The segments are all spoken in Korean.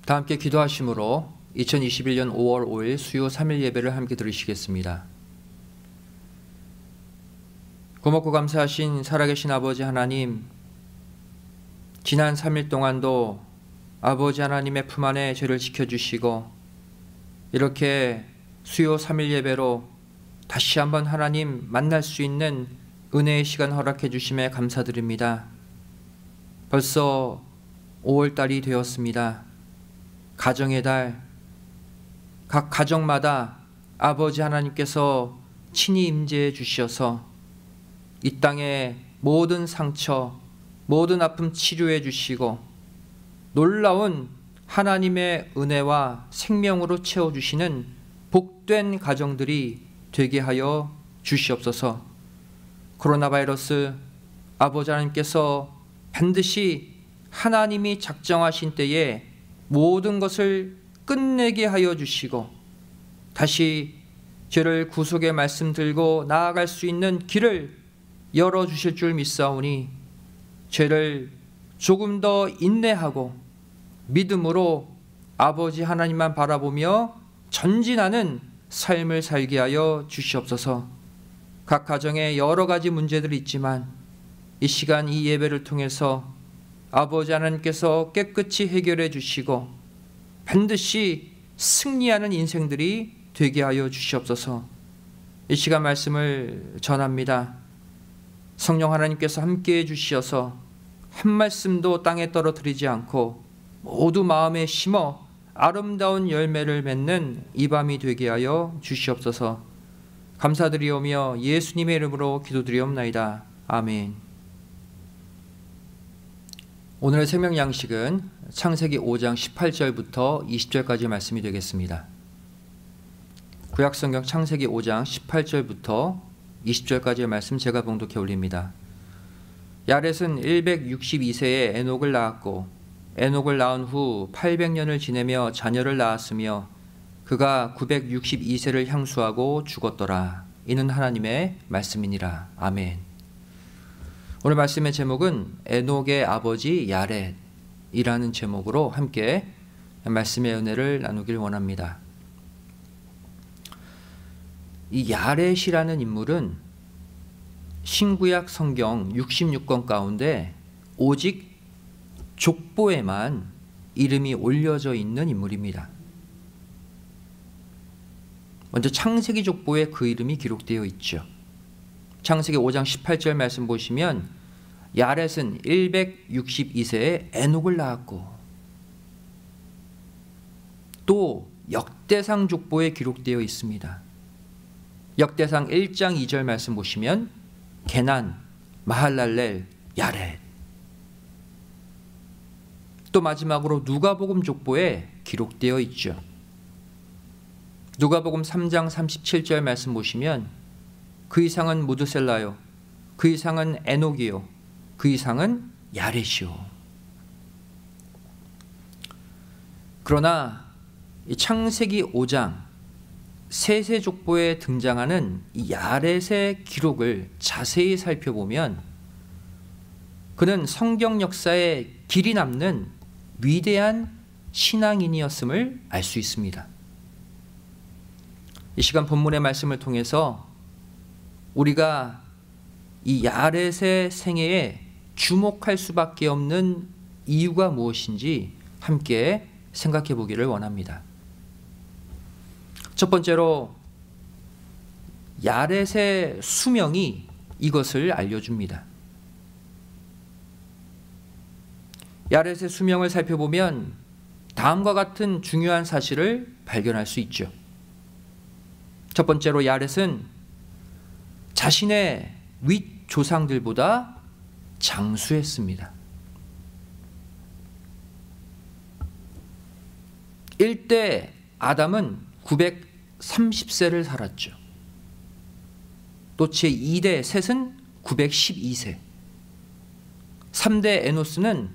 다 함께 기도하심으로 2021년 5월 5일 수요 3일 예배를 함께 들으시겠습니다. 고맙고 감사하신 살아계신 아버지 하나님, 지난 3일 동안도 아버지 하나님의 품 안에 저를 지켜주시고 이렇게 수요 3일 예배로 다시 한번 하나님 만날 수 있는 은혜의 시간 허락해 주심에 감사드립니다. 벌써 5월달이 되었습니다. 가정의 달, 각 가정마다 아버지 하나님께서 친히 임재해 주셔서 이 땅의 모든 상처, 모든 아픔 치료해 주시고 놀라운 하나님의 은혜와 생명으로 채워주시는 복된 가정들이 되게 하여 주시옵소서. 코로나 바이러스 아버지 하나님께서 반드시 하나님이 작정하신 때에 모든 것을 끝내게 하여 주시고 다시 저를 구속의 말씀 들고 나아갈 수 있는 길을 열어주실 줄 믿사오니 죄를 조금 더 인내하고 믿음으로 아버지 하나님만 바라보며 전진하는 삶을 살게 하여 주시옵소서. 각 가정에 여러 가지 문제들이 있지만 이 시간 이 예배를 통해서 아버지 하나님께서 깨끗이 해결해 주시고 반드시 승리하는 인생들이 되게 하여 주시옵소서. 이 시간 말씀을 전합니다. 성령 하나님께서 함께해 주시어서 한 말씀도 땅에 떨어뜨리지 않고 모두 마음에 심어 아름다운 열매를 맺는 이 밤이 되게 하여 주시옵소서. 감사드리오며 예수님의 이름으로 기도드리옵나이다. 아멘. 오늘의 생명 양식은 창세기 5장 18절부터 20절까지 말씀이 되겠습니다. 구약성경 창세기 5장 18절부터 20절까지의 말씀 제가 봉독해 올립니다. 야렛은 162세에 에녹을 낳았고 에녹을 낳은 후 800년을 지내며 자녀를 낳았으며 그가 962세를 향수하고 죽었더라. 이는 하나님의 말씀이니라. 아멘. 오늘 말씀의 제목은 에녹의 아버지 야렛이라는 제목으로 함께 말씀의 은혜를 나누길 원합니다. 이 야렛이라는 인물은 신구약 성경 66권 가운데 오직 족보에만 이름이 올려져 있는 인물입니다. 먼저 창세기 족보에 그 이름이 기록되어 있죠. 창세기 5장 18절 말씀 보시면 야렛은 162세에 에녹을 낳았고 또 역대상 족보에 기록되어 있습니다. 역대상 1장 2절 말씀 보시면 게난, 마할랄렐, 야렛. 또 마지막으로 누가복음 족보에 기록되어 있죠. 누가복음 3장 37절 말씀 보시면 그 이상은 무드셀라요, 그 이상은 에녹이요, 그 이상은 야렛이요. 그러나 이 창세기 5장 세세족보에 등장하는 이 야렛의 기록을 자세히 살펴보면 그는 성경 역사에 길이 남는 위대한 신앙인이었음을 알 수 있습니다. 이 시간 본문의 말씀을 통해서 우리가 이 야렛의 생애에 주목할 수밖에 없는 이유가 무엇인지 함께 생각해 보기를 원합니다. 첫 번째로 야렛의 수명이 이것을 알려줍니다. 야렛의 수명을 살펴보면 다음과 같은 중요한 사실을 발견할 수 있죠. 첫 번째로 야렛은 자신의 윗조상들보다 장수했습니다. 1대 아담은 930세를 살았죠. 또 제2대 셋은 912세, 3대 에노스는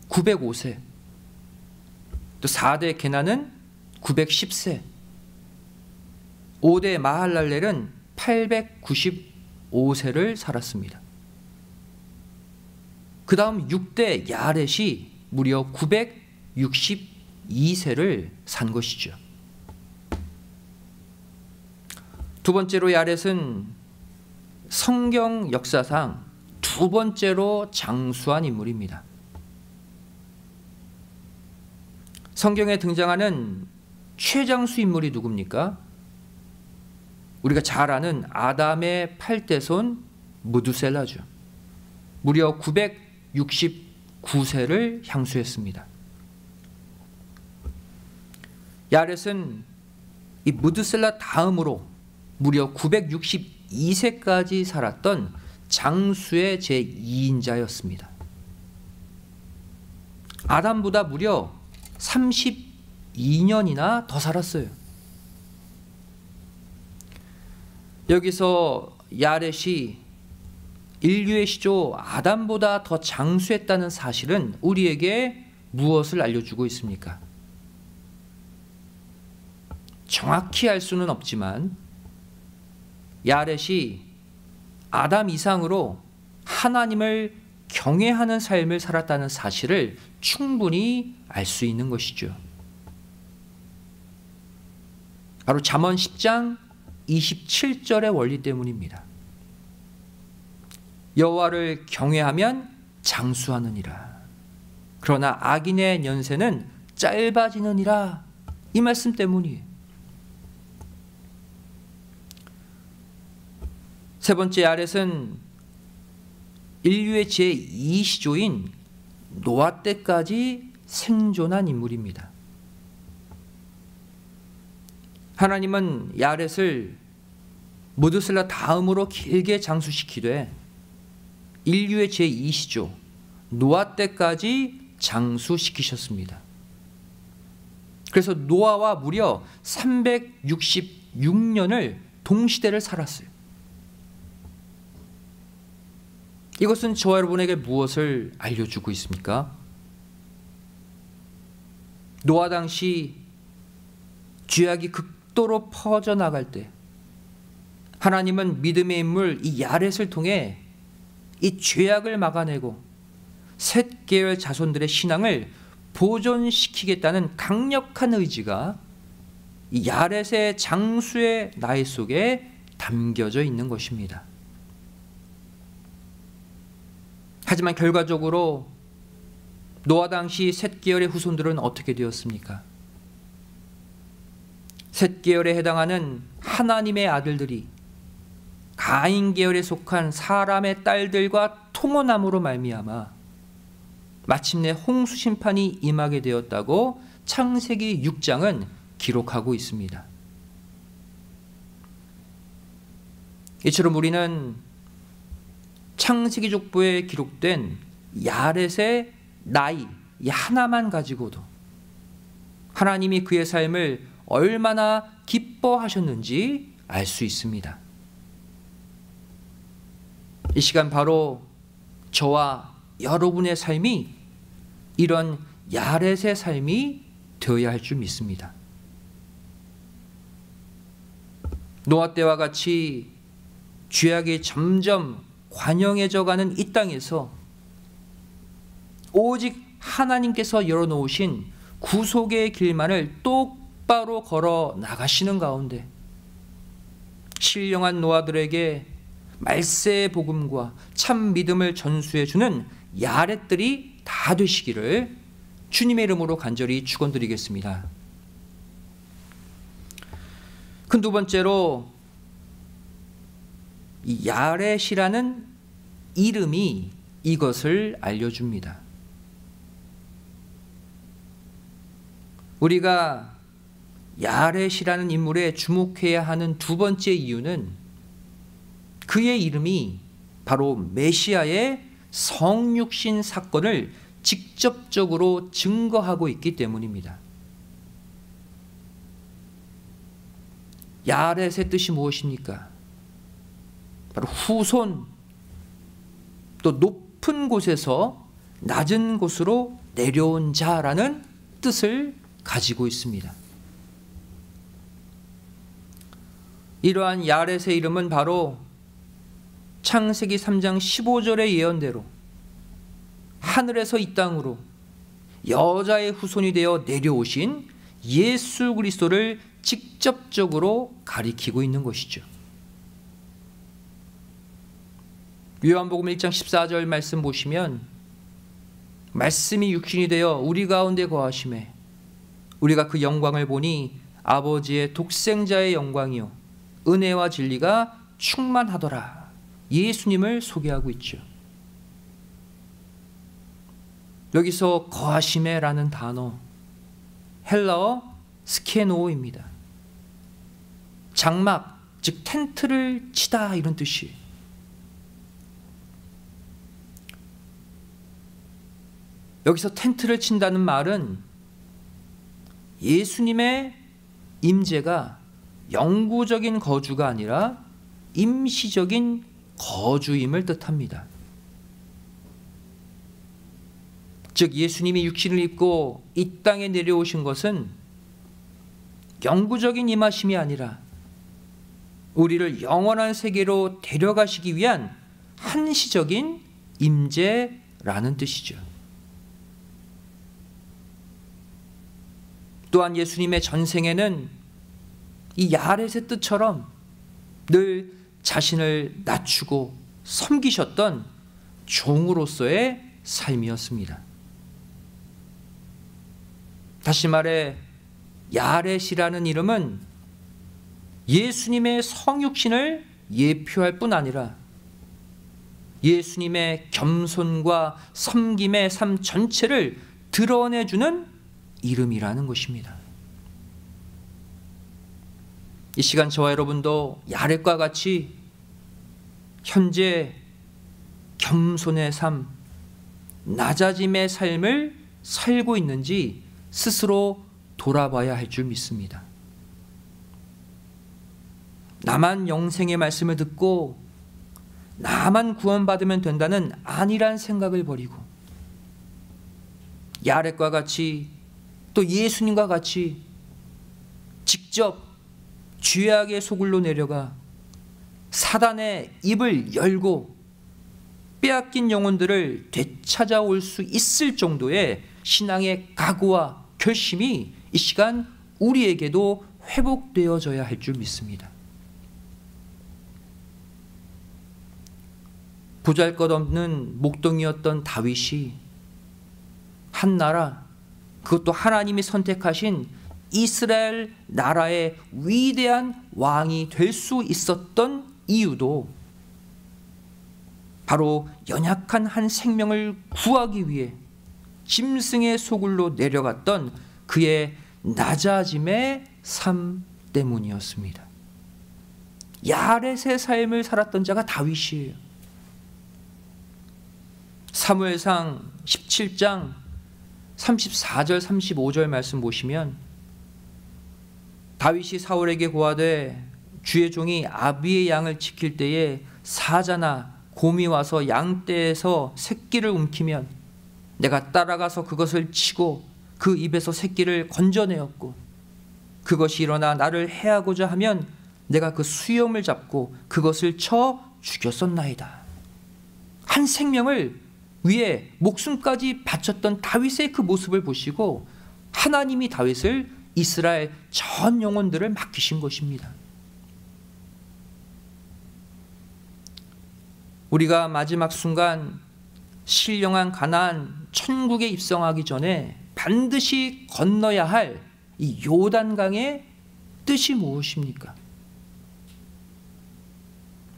905세, 또 4대 게나는 910세, 5대 마할랄렐은 895세를 살았습니다. 그 다음 6대 야렛이 무려 965 62세를 산 것이죠. 두 번째로 야렛은 성경 역사상 두 번째로 장수한 인물입니다. 성경에 등장하는 최장수 인물이 누굽니까? 우리가 잘 아는 아담의 8대손 무두셀라죠. 무려 969세를 향수했습니다. 야렛은 이 무두셀라 다음으로 무려 962세까지 살았던 장수의 제2인자였습니다. 아담보다 무려 32년이나 더 살았어요. 여기서 야렛이 인류의 시조 아담보다 더 장수했다는 사실은 우리에게 무엇을 알려주고 있습니까? 정확히 알 수는 없지만 야렛이 아담 이상으로 하나님을 경외하는 삶을 살았다는 사실을 충분히 알 수 있는 것이죠. 바로 잠언 10장 27절의 원리 때문입니다. 여호와를 경외하면 장수하느니라. 그러나 악인의 연세는 짧아지느니라. 이 말씀 때문이에요. 세 번째 야렛은 인류의 제2시조인 노아 때까지 생존한 인물입니다. 하나님은 야렛을 무두셀라 다음으로 길게 장수시키되 인류의 제2시조 노아 때까지 장수시키셨습니다. 그래서 노아와 무려 366년을 동시대를 살았어요. 이것은 저와 여러분에게 무엇을 알려주고 있습니까? 노아 당시 죄악이 극도로 퍼져나갈 때 하나님은 믿음의 인물 이 야렛을 통해 이 죄악을 막아내고 셋 계열 자손들의 신앙을 보존시키겠다는 강력한 의지가 이 야렛의 장수의 나이 속에 담겨져 있는 것입니다. 하지만 결과적으로 노아 당시 셋 계열의 후손들은 어떻게 되었습니까? 셋 계열에 해당하는 하나님의 아들들이 가인 계열에 속한 사람의 딸들과 통혼함으로 말미암아 마침내 홍수 심판이 임하게 되었다고 창세기 6장은 기록하고 있습니다. 이처럼 우리는 창세기 족보에 기록된 야렛의 나이 이 하나만 가지고도 하나님이 그의 삶을 얼마나 기뻐하셨는지 알 수 있습니다. 이 시간 바로 저와 여러분의 삶이 이런 야렛의 삶이 되어야 할 줄 믿습니다. 노아 때와 같이 죄악이 점점 관영해져가는 이 땅에서 오직 하나님께서 열어놓으신 구속의 길만을 똑바로 걸어 나가시는 가운데 신령한 노아들에게 말세의 복음과 참 믿음을 전수해주는 야렛들이 다 되시기를 주님의 이름으로 간절히 축원드리겠습니다. 큰 두 번째로 이 야렛이라는 이름이 이것을 알려줍니다. 우리가 야렛이라는 인물에 주목해야 하는 두 번째 이유는 그의 이름이 바로 메시아의 성육신 사건을 직접적으로 증거하고 있기 때문입니다. 야렛의 뜻이 무엇입니까? 바로 후손, 또 높은 곳에서 낮은 곳으로 내려온 자라는 뜻을 가지고 있습니다. 이러한 야렛의 이름은 바로 창세기 3장 15절의 예언대로 하늘에서 이 땅으로 여자의 후손이 되어 내려오신 예수 그리스도를 직접적으로 가리키고 있는 것이죠. 요한복음 1장 14절 말씀 보시면 말씀이 육신이 되어 우리 가운데 거하심에 우리가 그 영광을 보니 아버지의 독생자의 영광이요 은혜와 진리가 충만하더라. 예수님을 소개하고 있죠. 여기서 거하심에라는 단어 헬라어 스케노입니다. 장막, 즉 텐트를 치다 이런 뜻이. 여기서 텐트를 친다는 말은 예수님의 임재가 영구적인 거주가 아니라 임시적인 거주임을 뜻합니다. 즉 예수님이 육신을 입고 이 땅에 내려오신 것은 영구적인 임하심이 아니라 우리를 영원한 세계로 데려가시기 위한 한시적인 임재라는 뜻이죠. 또한 예수님의 전생에는 이 야렛의 뜻처럼 늘 자신을 낮추고 섬기셨던 종으로서의 삶이었습니다. 다시 말해 야렛이라는 이름은 예수님의 성육신을 예표할 뿐 아니라 예수님의 겸손과 섬김의 삶 전체를 드러내주는 이름이라는 것입니다. 이 시간 저와 여러분도 야렛과 같이 현재 겸손의 삶, 낮아짐의 삶을 살고 있는지 스스로 돌아봐야 할 줄 믿습니다. 나만 영생의 말씀을 듣고 나만 구원받으면 된다는 안일한 생각을 버리고 야렛과 같이 또 예수님과 같이 직접 죄악의 소굴로 내려가 사단의 입을 열고 빼앗긴 영혼들을 되찾아올 수 있을 정도의 신앙의 각오와 결심이 이 시간 우리에게도 회복되어져야 할 줄 믿습니다. 보잘것없는 목동이었던 다윗이 한 나라, 그것도 하나님이 선택하신 이스라엘 나라의 위대한 왕이 될 수 있었던 이유도 바로 연약한 한 생명을 구하기 위해 짐승의 소굴로 내려갔던 그의 낮아짐의 삶 때문이었습니다. 야렛의 삶을 살았던 자가 다윗이에요. 사무엘상 17장 34절 35절 말씀 보시면 다윗이 사울에게 고하되 주의 종이 아비의 양을 지킬 때에 사자나 곰이 와서 양떼에서 새끼를 움키면 내가 따라가서 그것을 치고 그 입에서 새끼를 건져내었고 그것이 일어나 나를 해하고자 하면 내가 그 수염을 잡고 그것을 쳐 죽였었나이다. 한 생명을 위해 목숨까지 바쳤던 다윗의 그 모습을 보시고 하나님이 다윗을 이스라엘 전 영혼들을 맡기신 것입니다. 우리가 마지막 순간 신령한 가나안 천국에 입성하기 전에 반드시 건너야 할 이 요단강의 뜻이 무엇입니까?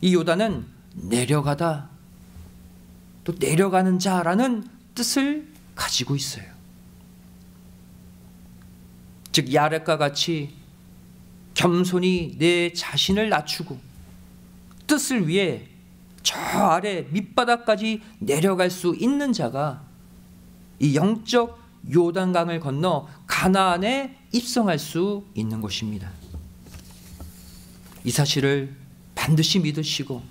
이 요단은 내려가다, 또 내려가는 자라는 뜻을 가지고 있어요. 즉 야렛과 같이 겸손히 내 자신을 낮추고 뜻을 위해 저 아래 밑바닥까지 내려갈 수 있는 자가 이 영적 요단강을 건너 가나안에 입성할 수 있는 것입니다. 이 사실을 반드시 믿으시고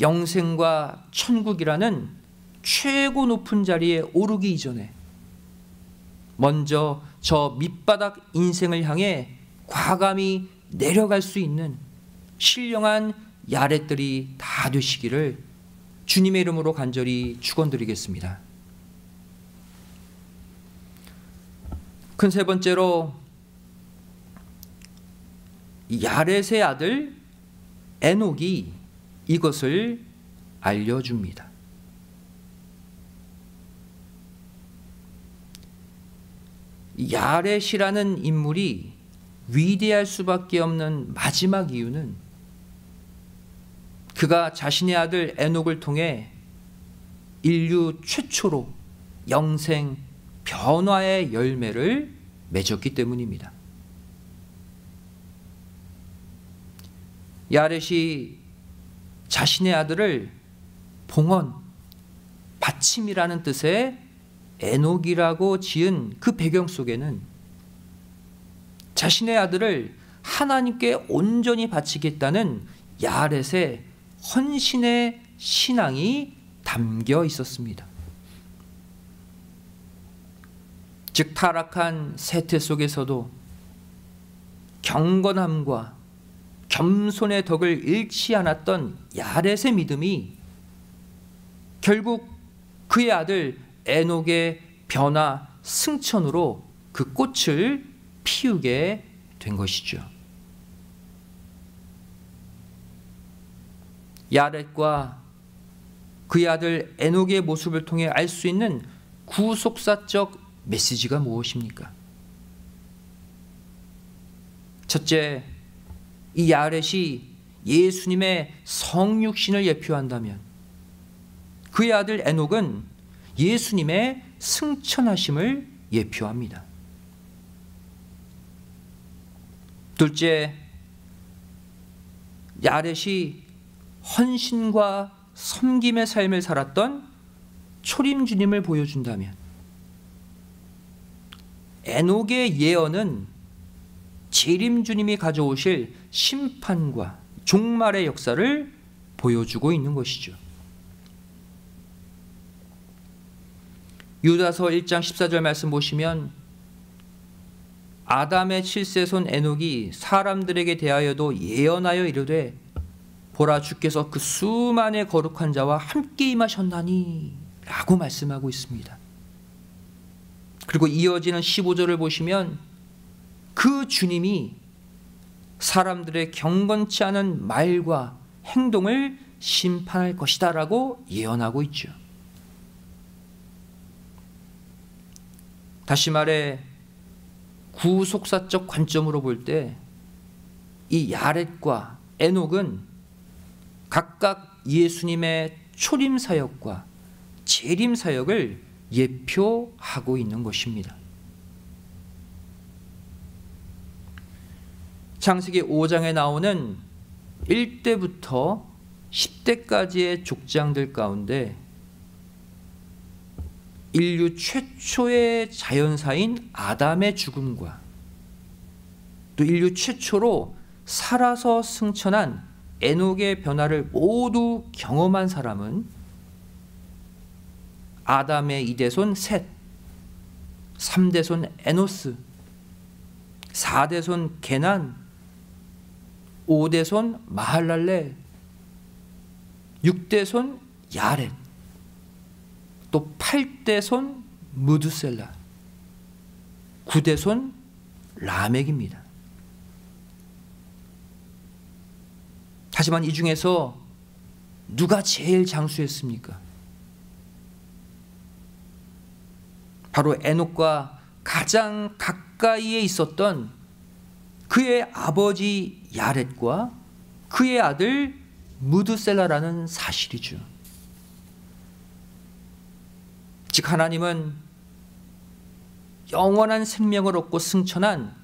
영생과 천국이라는 최고 높은 자리에 오르기 이전에 먼저 저 밑바닥 인생을 향해 과감히 내려갈 수 있는 신령한 야렛들이 다 되시기를 주님의 이름으로 간절히 축원드리겠습니다. 큰 세 번째로 야렛의 아들 에녹이 이것을 알려줍니다. 야렛이라는 인물이 위대할 수밖에 없는 마지막 이유는 그가 자신의 아들 에녹을 통해 인류 최초로 영생 변화의 열매를 맺었기 때문입니다. 야렛이 자신의 아들을 봉헌, 받침이라는 뜻의 에녹이라고 지은 그 배경 속에는 자신의 아들을 하나님께 온전히 바치겠다는 야렛의 헌신의 신앙이 담겨 있었습니다. 즉 타락한 세태 속에서도 경건함과 겸손의 덕을 잃지 않았던 야렛의 믿음이 결국 그의 아들 에녹의 변화 승천으로 그 꽃을 피우게 된 것이죠. 야렛과 그의 아들 에녹의 모습을 통해 알 수 있는 구속사적 메시지가 무엇입니까? 첫째, 이 야렛이 예수님의 성육신을 예표한다면 그의 아들 에녹은 예수님의 승천하심을 예표합니다. 둘째, 야렛이 헌신과 섬김의 삶을 살았던 초림 주님을 보여준다면 에녹의 예언은 재림 주님이 가져오실 심판과 종말의 역사를 보여주고 있는 것이죠. 유다서 1장 14절 말씀 보시면 아담의 7세손 에녹이 사람들에게 대하여도 예언하여 이르되 보라 주께서 그 수만의 거룩한 자와 함께 임하셨나니 라고 말씀하고 있습니다. 그리고 이어지는 15절을 보시면 그 주님이 사람들의 경건치 않은 말과 행동을 심판할 것이다 라고 예언하고 있죠. 다시 말해 구속사적 관점으로 볼 때 이 야렛과 에녹은 각각 예수님의 초림 사역과 재림 사역을 예표하고 있는 것입니다. 창세기 5장에 나오는 1대부터 10대까지의 족장들 가운데 인류 최초의 자연사인 아담의 죽음과 또 인류 최초로 살아서 승천한 에녹의 변화를 모두 경험한 사람은 아담의 2대손 셋, 3대손 에노스, 4대손 게난, 5대손 마할랄레, 6대손 야렛, 또 8대손 무드셀라, 9대손 라멕입니다. 하지만 이 중에서 누가 제일 장수했습니까? 바로 에녹과 가장 가까이에 있었던 그의 아버지 야렛과 그의 아들 무드셀라라는 사실이죠. 즉 하나님은 영원한 생명을 얻고 승천한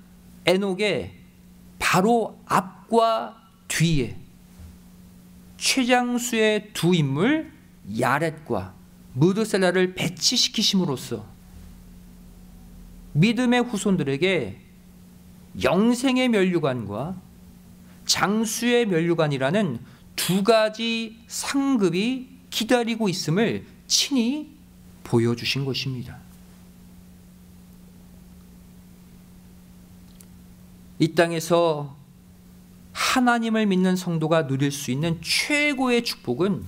에녹의 바로 앞과 뒤에 최장수의 두 인물 야렛과 무드셀라를 배치시키심으로써 믿음의 후손들에게 영생의 면류관과 장수의 면류관이라는 두 가지 상급이 기다리고 있음을 친히 보여주신 것입니다. 이 땅에서 하나님을 믿는 성도가 누릴 수 있는 최고의 축복은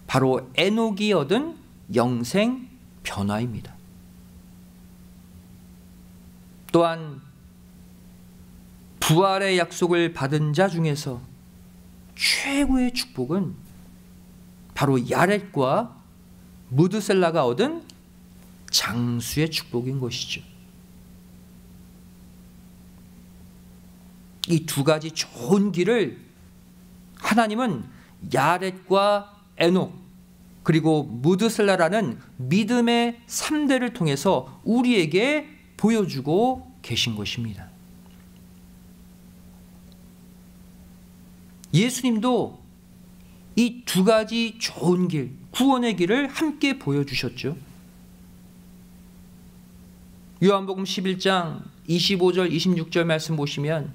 바로 에녹이 얻은 영생 변화입니다. 또한 부활의 약속을 받은 자 중에서 최고의 축복은 바로 야렛과 무드셀라가 얻은 장수의 축복인 것이죠. 이 두 가지 좋은 길을 하나님은 야렛과 에녹 그리고 무드셀라라는 믿음의 3대를 통해서 우리에게 보여주고 계신 것입니다. 예수님도 이 두 가지 좋은 길, 구원의 길을 함께 보여주셨죠. 요한복음 11장 25절 26절 말씀 보시면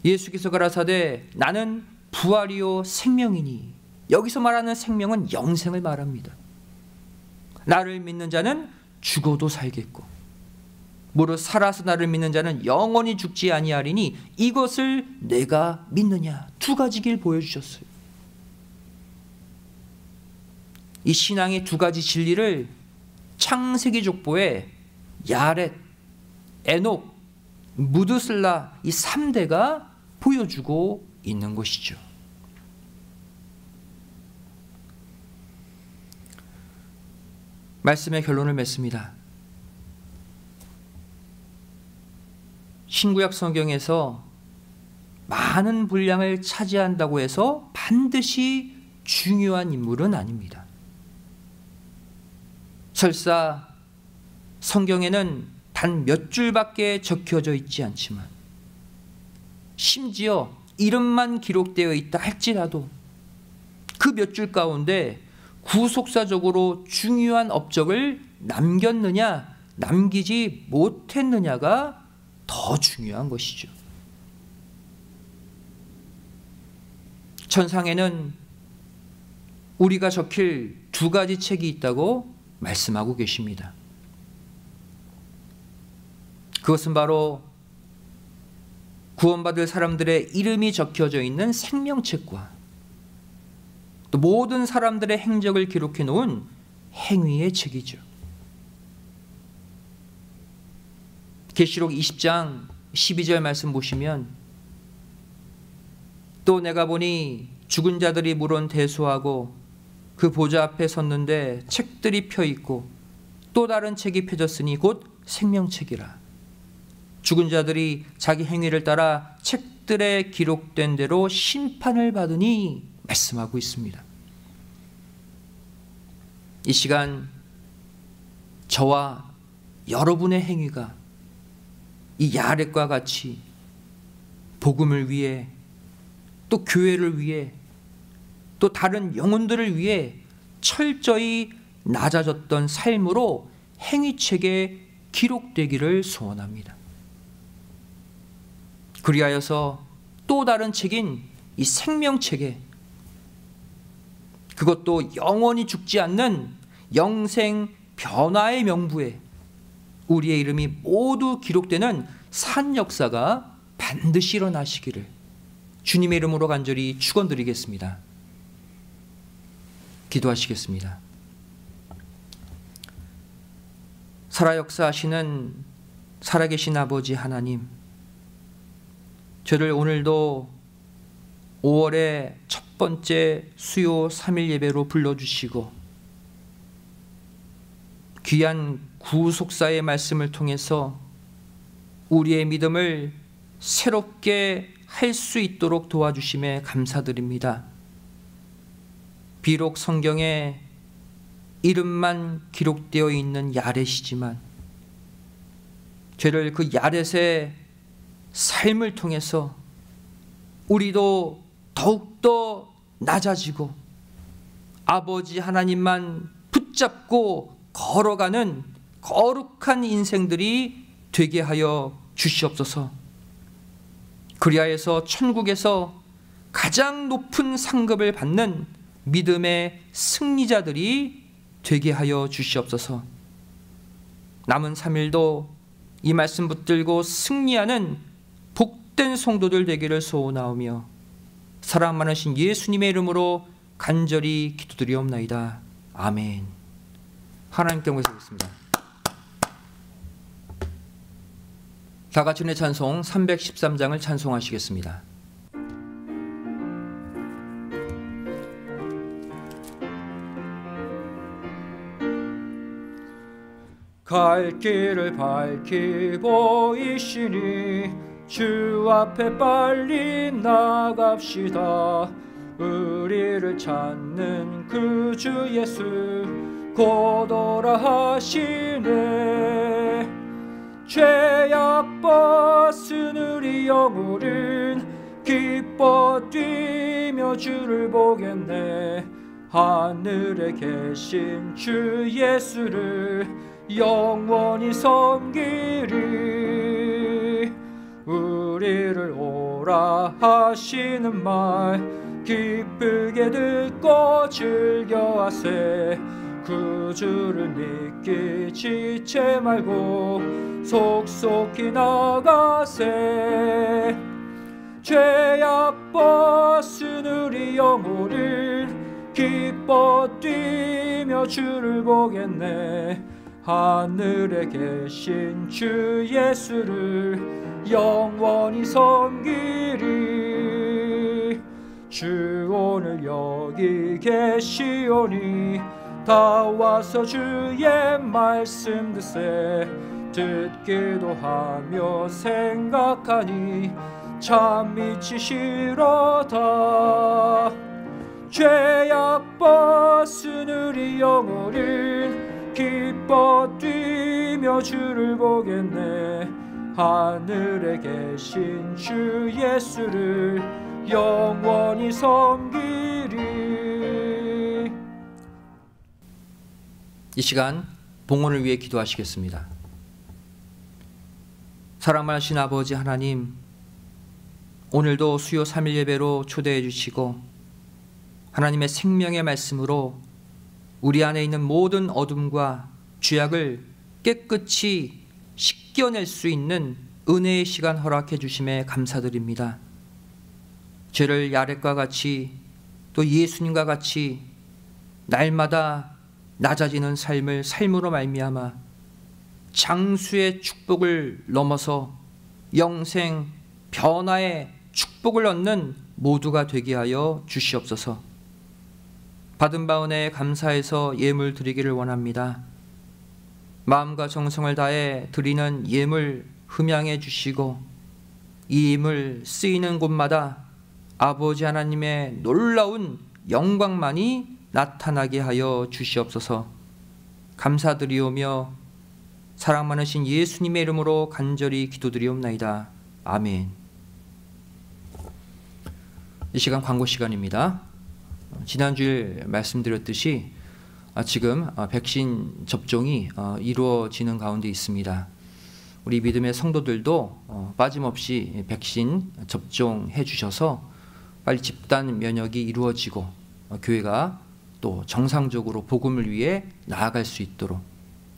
예수께서 가라사대 나는 부활이요 생명이니, 여기서 말하는 생명은 영생을 말합니다. 나를 믿는 자는 죽어도 살겠고 무릇 살아서 나를 믿는 자는 영원히 죽지 아니하리니 이것을 내가 믿느냐. 두 가지 길 보여주셨어요. 이 신앙의 두 가지 진리를 창세기 족보에 야렛, 에녹, 무드셀라 이 3대가 보여주고 있는 것이죠. 말씀의 결론을 맺습니다. 신구약 성경에서 많은 분량을 차지한다고 해서 반드시 중요한 인물은 아닙니다. 설사 성경에는 단 몇 줄밖에 적혀져 있지 않지만, 심지어 이름만 기록되어 있다 할지라도 그 몇 줄 가운데 구속사적으로 중요한 업적을 남겼느냐 남기지 못했느냐가 더 중요한 것이죠. 천상에는 우리가 적힐 두 가지 책이 있다고 말씀하고 계십니다. 그것은 바로 구원받을 사람들의 이름이 적혀져 있는 생명책과 또 모든 사람들의 행적을 기록해 놓은 행위의 책이죠. 계시록 20장 12절 말씀 보시면 또 내가 보니 죽은 자들이 물은 대소하고 그 보좌 앞에 섰는데 책들이 펴 있고 또 다른 책이 펴졌으니 곧 생명책이라. 죽은 자들이 자기 행위를 따라 책들에 기록된 대로 심판을 받으니 말씀하고 있습니다. 이 시간 저와 여러분의 행위가 이 야렛과 같이 복음을 위해 또 교회를 위해 또 다른 영혼들을 위해 철저히 낮아졌던 삶으로 행위책에 기록되기를 소원합니다. 그리하여서 또 다른 책인 이 생명책에, 그것도 영원히 죽지 않는 영생 변화의 명부에 우리의 이름이 모두 기록되는 산 역사가 반드시 일어나시기를 주님의 이름으로 간절히 축원드리겠습니다. 기도하시겠습니다. 살아 역사하시는 살아계신 아버지 하나님, 저를 오늘도 5월의 첫 번째 수요 3일 예배로 불러주시고 귀한 구속사의 말씀을 통해서 우리의 믿음을 새롭게 할 수 있도록 도와주심에 감사드립니다. 비록 성경에 이름만 기록되어 있는 야렛이지만 저를 그 야렛의 삶을 통해서 우리도 더욱더 낮아지고 아버지 하나님만 붙잡고 걸어가는 거룩한 인생들이 되게 하여 주시옵소서. 그리하여서 천국에서 가장 높은 상급을 받는 믿음의 승리자들이 되게 하여 주시옵소서. 남은 3일도 이 말씀 붙들고 승리하는 복된 성도들 되기를 소원하오며 사랑 많으신 예수님의 이름으로 간절히 기도드리옵나이다. 아멘. 하나님께 영광 드리겠습니다. 다 같이 은혜 찬송 313장을 찬송하시겠습니다. 갈 길을 밝히 보이시니 주 앞에 빨리 나갑시다. 우리를 찾는 그 주 예수 곧 오라 하시네. 죄악 벗은 우리 영혼은 기뻐 뛰며 주를 보겠네. 하늘에 계신 주 예수를 영원히 섬기리. 우리를 오라 하시는 말 기쁘게 듣고 즐겨하세. 그 주를 믿기 지체 말고 속속히 나가세. 죄악 벗은 우리 영혼은 기뻐 뛰며 주를 보겠네. 하늘에 계신 주 예수를 영원히 섬기리. 주 오늘 여기 계시오니 다 와서 주의 말씀 듣세. 듣기도 하며 생각하니 참 미치시로다. 죄악 벗은 우리 영혼은 기뻐 뛰며 주를 보겠네. 하늘에 계신 주 예수를 영원히 섬기리. 이 시간 봉헌을 위해 기도하시겠습니다. 사랑하신 아버지 하나님, 오늘도 수요 3일 예배로 초대해 주시고 하나님의 생명의 말씀으로 우리 안에 있는 모든 어둠과 죄악을 깨끗이 씻겨낼 수 있는 은혜의 시간 허락해 주심에 감사드립니다. 죄를 야렛과 같이 또 예수님과 같이 날마다 낮아지는 삶을 삶으로 말미암아 장수의 축복을 넘어서 영생 변화의 축복을 얻는 모두가 되게 하여 주시옵소서. 받은 바 은혜에 감사해서 예물 드리기를 원합니다. 마음과 정성을 다해 드리는 예물 흠양해 주시고 이 예물 쓰이는 곳마다 아버지 하나님의 놀라운 영광만이 나타나게 하여 주시옵소서. 감사드리오며 사랑 많으신 예수님의 이름으로 간절히 기도드리옵나이다. 아멘. 이 시간 광고 시간입니다. 지난주에 말씀드렸듯이 지금 백신 접종이 이루어지는 가운데 있습니다. 우리 믿음의 성도들도 빠짐없이 백신 접종해 주셔서 빨리 집단 면역이 이루어지고 교회가 또 정상적으로 복음을 위해 나아갈 수 있도록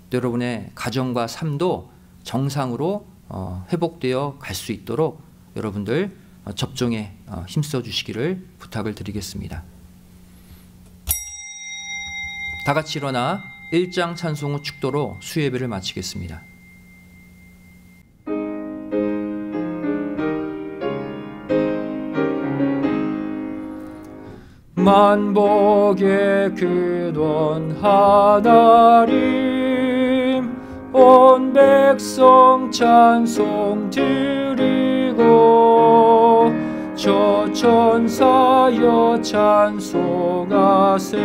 또 여러분의 가정과 삶도 정상으로 회복되어 갈 수 있도록 여러분들 접종에 힘써 주시기를 부탁을 드리겠습니다. 다 같이 일어나 1장 찬송 후 축도로 수예배를 마치겠습니다. 만복의 근원 하나님 온 백성 찬송 드리고 저 천사여 찬송하세.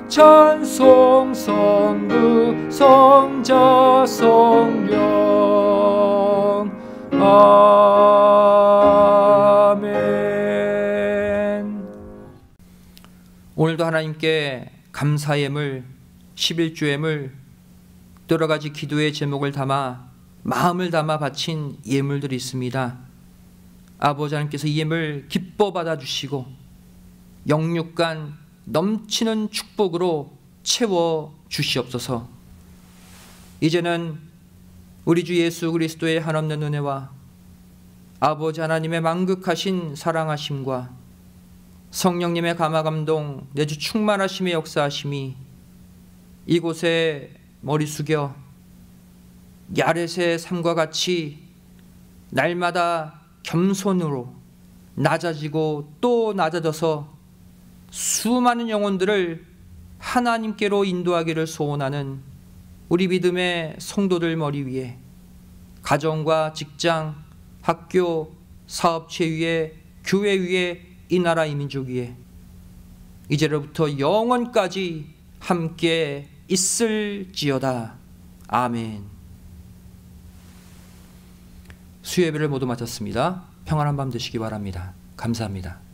찬송 성부 성자 성령 아멘. 오늘도 하나님께 감사 예물, 11조 예물, 여러 가지 기도의 제목을 담아 마음을 담아 바친 예물들이 있습니다. 아버지 하나님께서 이 예물 기뻐 받아주시고 영육간 넘치는 축복으로 채워 주시옵소서. 이제는 우리 주 예수 그리스도의 한없는 은혜와 아버지 하나님의 만극하신 사랑하심과 성령님의 감화감동 내주 충만하심의 역사하심이 이곳에 머리 숙여 야렛의 삶과 같이 날마다 겸손으로 낮아지고 또 낮아져서 수많은 영혼들을 하나님께로 인도하기를 소원하는 우리 믿음의 성도들 머리 위에 가정과 직장, 학교, 사업체 위에, 교회 위에, 이 나라 이 민족 위에 이제로부터 영원까지 함께 있을지어다. 아멘. 수요예배를 모두 마쳤습니다. 평안한 밤 되시기 바랍니다. 감사합니다.